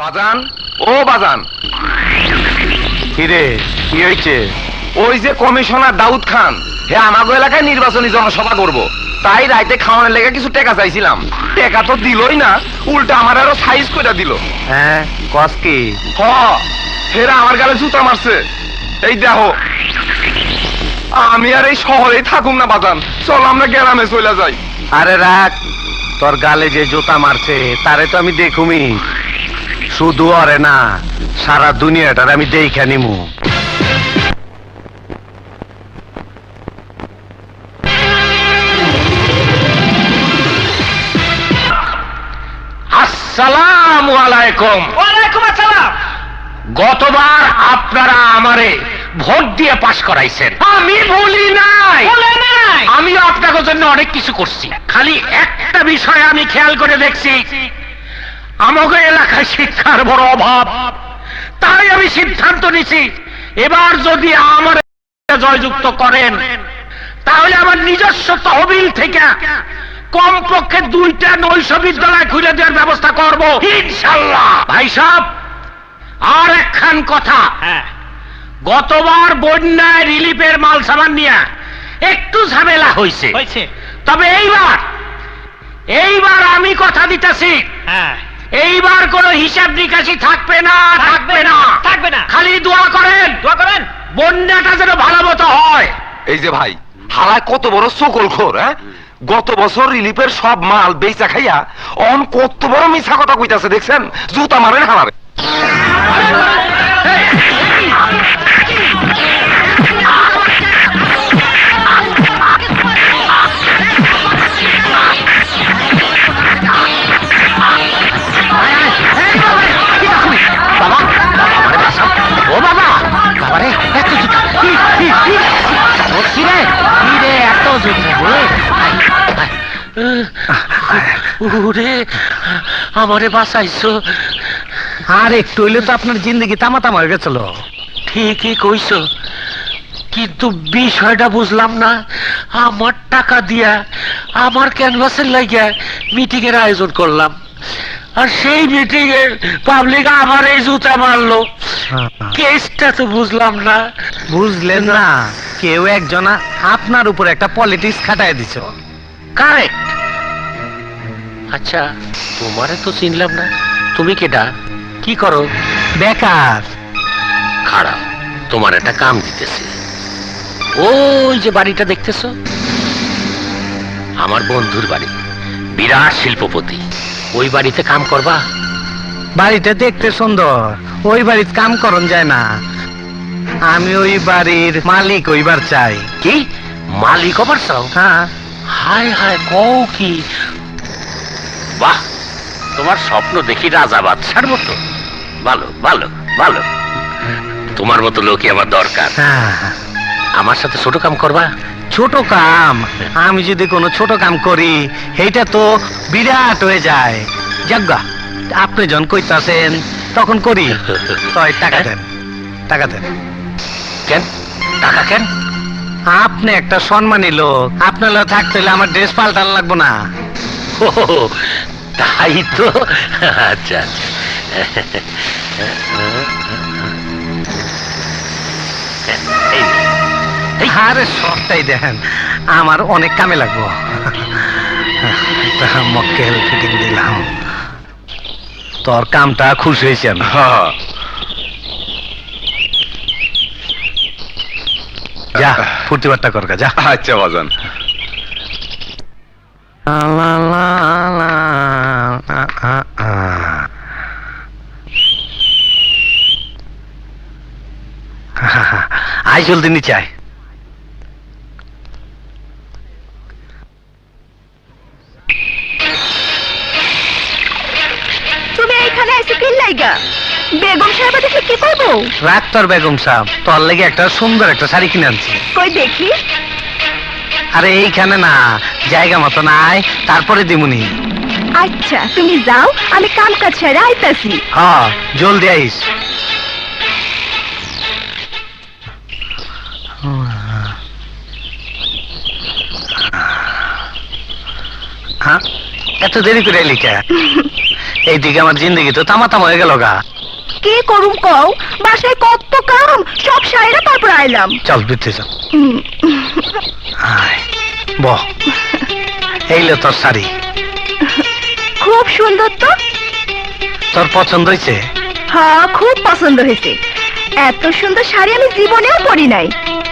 বাজান, ও বাজান, কিরে কি হয়েছে? ওই যে কমিশনার দাউদ খান, হে আমাগো এলাকায় নির্বাচনী জনসভা করব, তাই রাইতে খাওয়ানোর লেগে কিছু টাকা চাইছিলাম। টাকা তো দিলই না, উল্টা আমার আরো সাইজ করে দিল। হ্যাঁ কস কি? হ, হেরা আমার গালে জুতা মারছে। এই দেখো, আমি আর এই শহরেই থাকুম না বাজান, চল আমরা গ্রামে চলে যাই। আরে রাখ, তোর গালে যে জুতা মারছে তারে তো আমি দেখুমি, শুধু অরে না সারা দুনিয়াটার আমি দেখে নিমু। আসসালামু আলাইকুম। ওয়ালাইকুম আসসালাম। গতবার আপনারা আমারে ভোট দিয়ে পাশ করাইছেন, আমি বলি নাই। বলে নাই। আমিও আপনাদের জন্য অনেক কিছু করছি, খালি একটা বিষয় আমি খেয়াল করে দেখছি, আমাদের এলাকায় শিক্ষার বড় অভাব। তাই আমি সিদ্ধান্ত নিছি, এবার যদি আমার জয়যুক্ত করেন তাহলে আমার নিজস্ব তহবিল থেকে কমপক্ষে 2টা নৈশ বিদ্যালয় খুলে দেওয়ার ব্যবস্থা করব ইনশাআল্লাহ। ভাই সাহেব, আর একখান কথা, গতবার বন্যায় রিলিফের মাল সামান নিয়ে একটু ঝামেলা হয়েছে, তবে এইবার আমি কথা দিতেছি, এইবার কোনো হিসাব নিকাশি থাকবে না, থাকবে না, থাকবে না। খালি দোয়া করেন, বন্যাটা যেন ভালো মতো হয়। এই যে ভাই, হালায় কত বড় সকল খোর, হ্যাঁ? গত বছর রিলিফের সব মাল বেচা খাইয়া অন কত বড় মিছা কথা কইতাছে দেখছেন? জুতা মারেন হালারে। ও বাবা, বাবারে এত জুতা, এত জুতা রে, আমারে বাঁচাইছো। আর একটু হইলে তো আপনার জিন্দগি তামা তামা হয়ে গেছিল। ঠিকই কইছো, কিন্তু বিষয়টা বুঝলাম না। আমার টাকা দিয়া আমার ক্যানভাসের লাগিয়া মিটিং এর আয়োজন করলাম, আর সেই মিটিং এর পাবলিক আমার এই জুতা মারলো। কেসটা তো বুঝলাম না। বুঝলেন না, কেউ একজন আপনার উপর একটা পলিটিক্স খাটায় দিছ। কারেক্ট। আচ্ছা, তোমারে তো চিনলাম না, তুমি কেডা, কি করো? বেকার। খারাপ, তোমার একটা কাম দিতেছি। ওই যে বাড়িটা দেখতেছো, আমার বন্ধুর বাড়ি, বিরাট শিল্পপতি। ওই বাড়িতে কাম করবা? বাড়িটা দেখতে সুন্দর, ওই বাড়িতে কাম করন যায় না। আমি ওই বাড়ির মালিক হইবার চাই। কি মালিক হবার চাও? হ্যাঁ। হায় হায়, কও কি? বাহ, তোমার স্বপ্ন দেখি রাজা বাদশার মতো। ভালো ভালো ভালো, তোমার মতো লোকই আমার দরকার। হ্যাঁ, আমার সাথে ছোট কাম করবা? ছোট কাম? আমি যদি কোনো ছোট কাম করি সেইটা তো বিরাট হয়ে যায়। যাজ্ঞা, আপনি যখন কইতাছেন তখন করি। তয় টাকা দেন, টাকা দেন। কেন টাকা কেন? আপনি একটা সম্মানী লোক, আপনার লোক থাকতে হলে আমার ড্রেস পাল্টানো লাগবো না। ও, তাই তো। আচ্ছা আরে সবটাই দেখেন, আমার অনেক কামে লাগবো। একটা মক্কেল ফিটিং দিলাম। তোর কামটা খুশি হয়েছে আমি। যা ফুর্তি বার্তা কর যা। আচ্ছা বাজান। আই জলদি নিচে আয়। তুমি এইখানে এসে কি লাইগা? বেগম সাহেব দেখলে কি করবো? রাখ তোর বেগম সাহেব, তোর লেগে একটা সুন্দর একটা শাড়ি কিনে আনছি। কই দেখি। আরে এইখানে না, জায়গা মতো নাই, তারপরে দিমুনি। আচ্ছা তুমি যাও, আমি কাম কাজ সেরে আইতাছি। হ্যাঁ, জলদি আইস। হ্যাঁ, এত দেরি করে এলি কে? এইদিকে আমার জিন্দগি তো তামাতাম হয়ে গেল গা। কি করুম কও, বাসায় কত কাম, সব সাইরা তারপর আইলাম। চল বিতে চল। হুম, আয় বহ, এইলে তোর শাড়ি। খুব সুন্দর তো। তোর পছন্দ হয়েছে? হ্যাঁ, খুব পছন্দ হয়েছে। এত সুন্দর শাড়ি আমি জীবনেও পরি নাই।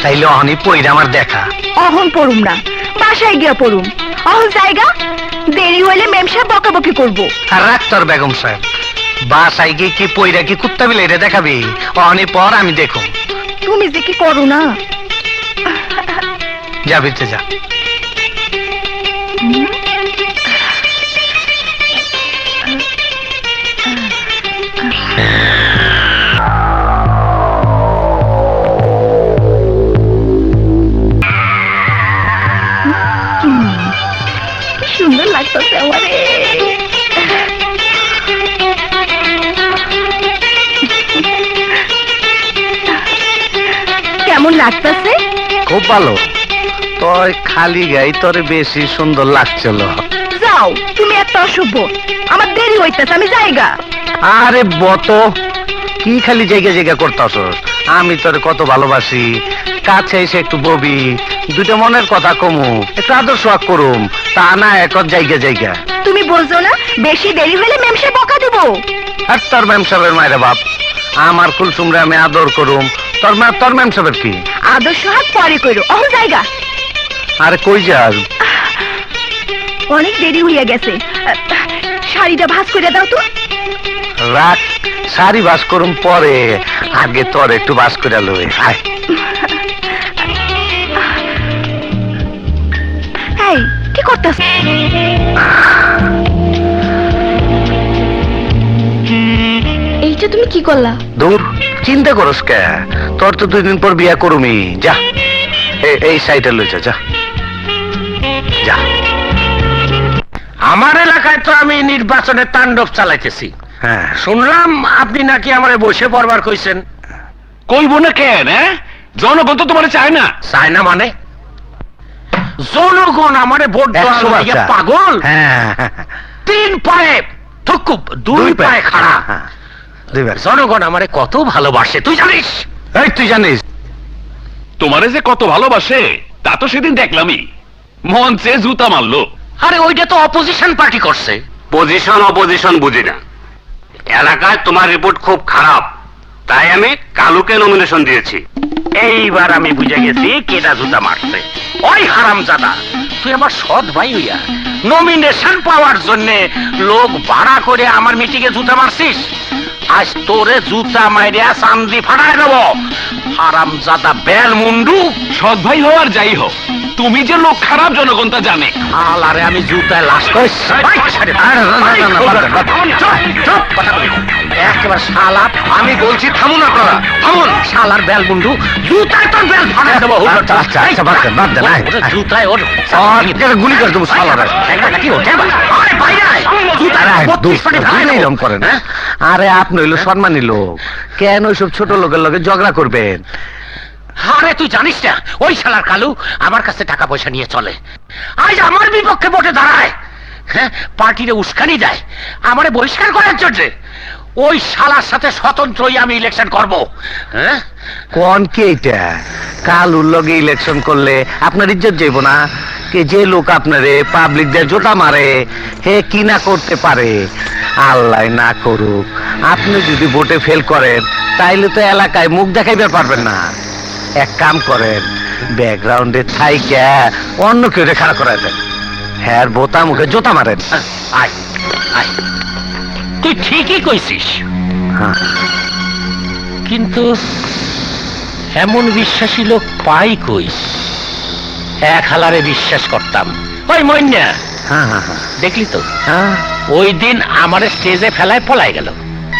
তাইলে অহনি পইরা আমার দেখা। অহন পড়ুম না, বাসায় গিয়া পড়ুম। অহন জায়গা, দেরি হইলে মেম সাহেব বকাবকি করবো। আর রাখ তোর বেগম সাহেব, বাসায় গিয়ে কি পইরা কি কুত্তা বিলে দেখাবি? অহনি পর আমি দেখুম। তুমি যে কি করো না। যা বিতে যা। কি সুন্দর লাগতেছে আমারে। কেমন লাগতেছে? খুব ভালো। তোর খালি গাই তোর বেশি সুন্দর লাগছিল। যাও, তুমি একটা অসভ্য। আমার দেরি হইতেছে, আমি যাইগা। আরে বত, কি খালি জায়গা জায়গা করতাস? আমি তোর কত ভালোবাসি। কাছে এসে একটু ববি, দুটো মনের কথা কমু, একটু আদর সোয়াগ করুম, তা না এক জায়গা জায়গা। তুমি বলছো না বেশি দেরি হলে মেম সাহেব বকা দিব? আর তোর ম্যাম সাহেবের মায়েরা বাপ, আমার কুলসুমরে আমি আদর করুম, তোর ম্যাম সাহেবের কি? আদর্শ হাত পরে কইরো, অহন জায়গা। আরে কই যাস? অনেক দেরি হইয়া গেছে। শাড়িটা ভাঁজ করে দাও তো। রাখ, শাড়ি বাস করুম পরে, আগে তোর একটু বাস করে লই। আয় এই, কি করতেছ? এইটা তুমি কি করলা? দূর, চিন্তা করস কে? তোর তো 2 দিন পর বিয়া করুমি। যা এই সাইডে লই যা, যা যা। আমার এলাকায় তো আমি নির্বাচনের তাণ্ডব চালাইতেছি। হ্যাঁ, শুনলাম আপনি নাকি আমারে বসে পড়বার কইছেন। কইব না কেন? জনগণ তো তোমার চায় না। চায় না মানে? জনগণ আমারে ভোট দেওয়ার 100 লাগি বাচ্চা। পাগল। হ্যাঁ, 3 পায়ে থুকুপ 2 পায়ে খাড়া। হ্যাঁ, 2 বার। জনগণ আমারে কত ভালোবাসে তুই জানিস? এই তুই জানিস? তোমারে যে কত ভালোবাসে তা তো সেদিন দেখলামই, মঞ্চে জুতা মারলো। আরে ওইটা তো অপোজিশন পার্টি করছে। পজিশন অপোজিশন বুঝি না। এলাকায় তোমার রিপোর্ট খুব খারাপ, তাই আমি কালুকে নমিনেশন দিয়েছি। এইবার আমি বুঝে গেছি কেটা জুতা মারছে। ওই হারামজাদা, তুই আমার সৎ ভাই হইয়া নমিনেশন পাওয়ার জন্য লোক ভাড়া করে আমার মিটিংয়ে জুতা মারছিস। আজ তোরে জুতা মাইরিয়া চান্দি ফাটাই দেব। হারামজাদা বেল মুন্ডু। সৎ ভাই হও আর যাই হোক, তুমি যে লোক খারাপ জনগণ তা জানে। আরে আমি জুতায় লাশ একেবারে শালা। আমি বলছি থামুন আপনারা, থামুন। শালার বেল মুন্ডু, জুতায় তোর বেল ফাটাই দেবো। আচ্ছা, আচ্ছা, আচ্ছা, বাদ দেন, বাদ দেন, আয়, ওরে আয়। জুতায় ওর গুলি করে দেবো শালারে। এরকম করেন? আরে আপনি হইলো সম্মানী লোক, কেন ওইসব ছোট লোকের লগে ঝগড়া করবেন? আরে তুই জানিস না ওই শালার কালু আমার কাছে টাকা পয়সা নিয়ে চলে, আজ আমার বিপক্ষে ভোটে দাঁড়ায়। হ্যাঁ, পার্টিরে উস্কানি দেয় আমারে বহিষ্কার করার জন্য। ওই শালার সাথে স্বতন্ত্রই আমি ইলেকশন করব। হ্যাঁ, কোন কে এটা? কালুর লগে ইলেকশন করলে আপনার ইজ্জত যাইব না? কে যে লোক আপনারে পাবলিক দিয়ে জোতা মারে, হে কি না করতে পারে? আল্লাহ না করুক, আপনি যদি ভোটে ফেল করেন তাইলে তো এলাকায় মুখ দেখাইতে পারবেন না। এক কাম করেন, ব্যাকগ্রাউন্ডে থাইকা অন্য কেউ খাড়া করাই দেন, হ্যাঁ বোতা মুখে জোতা মারেন। আয় আয়, তুই ঠিকই কইছিস, হ্যাঁ, কিন্তু এমন বিশ্বাসী লোক পাই কই? এক হালারে বিশ্বাস করতাম। ওই মইন্যা, হ্যাঁ, হ্যাঁ, হ্যাঁ, দেখলি তো হ্যাঁ, ওই দিন আমারে স্টেজে ফেলায় পলাই গেল।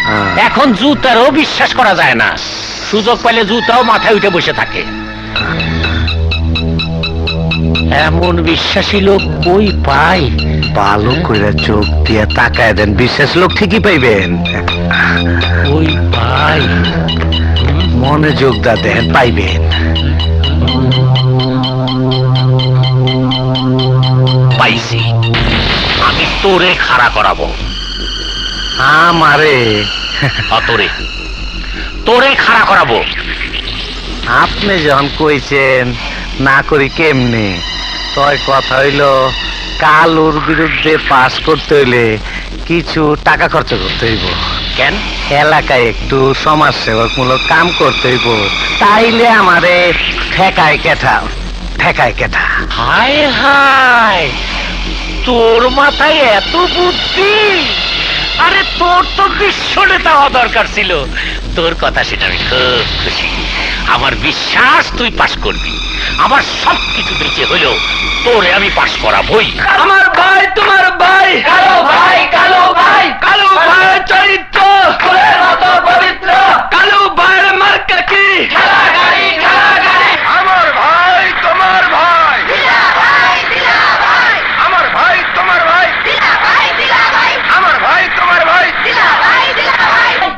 হ্যাঁ। এখন জুতারও বিশ্বাস করা যায় না, সুযোগ পাইলে জুতাও মাথায় উঠে বসে থাকে। এমন বিশ্বাসী লোক কই পাই? ভালো করে চোখ দিয়ে তাকায় দেন, বিশেষ লোক ঠিকই পাইবেন। কই পাই? মনে যোগ দা দেন, পাইবেন। পাইছি, আমি তোরে খাড়া করাবো। আমারে তোরে তোরে খাড়া করাবো। আপনি যখন কইছেন না করি কেমনে, তয় কথা হইল কালুর বিরুদ্ধে পাস করতে হইলে কিছু টাকা খরচ করতে হইব। কেন? এলাকায় একটু সমাজসেবকমূলক কাম করতে হইব, তাইলে আমারে ঠেকায় কেঠা। হায় হায়, তোর মাথায় এত বুদ্ধি! আরে তোর তো বিশ্ব নেতা হওয়া দরকার ছিল। তোর কথা সেটা আমি খুব খুশি। আমার বিশ্বাস তুই পাস করবি। আমার সব কিছু বেঁচে হলেও তোরে আমি পাস করাবই। আমার ভাই তোমার ভাই, কালো ভাই, কালো ভাই, কালো ভাইয়ের চরিত্র ফুলের মতো পবিত্র, কালো ভাইয়ের মার্কা কি? আমার ভাই তোমার ভাই, আমার ভাই তোমার ভাই, আমার ভাই তোমার ভাই,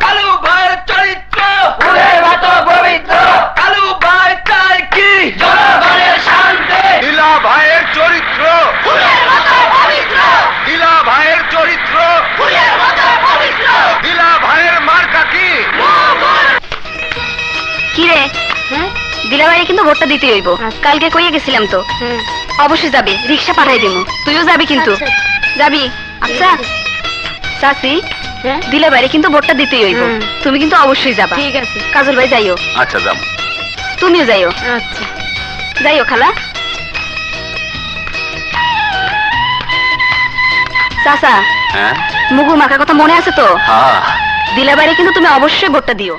কালো ভাইয়ের চরিত্র ফুলের মতো পবিত্র, কালো ভাই চাই কি? জনগণের শান্তি। নীলা ভাইয়ের চরিত্র নীলা ভাইয়ের চরিত্র নীলা ভাইয়ের মার্কা কি? কি রে, দিলাবাড়ি কিন্তু ভোটটা দিতে হইব। কালকে কইয়ে গেছিলাম তো। অবশ্যই যাবি, রিক্সা পাঠাই দিমু। তুইও যাবি কিন্তু। যাবি? আচ্ছা চাচি, দিলাবাড়ি কিন্তু ভোটটা দিতেই হইব। তুমি কিন্তু অবশ্যই যাবা। ঠিক আছে। কাজল ভাই যাইও। আচ্ছা যাম। তুমিও যাইও। আচ্ছা যাইও খালা। চাচা, হ্যাঁ মুগু মাখার কথা মনে আছে তো? হ্যাঁ দিলাবাড়ি কিন্তু তুমি অবশ্যই ভোটটা দিও।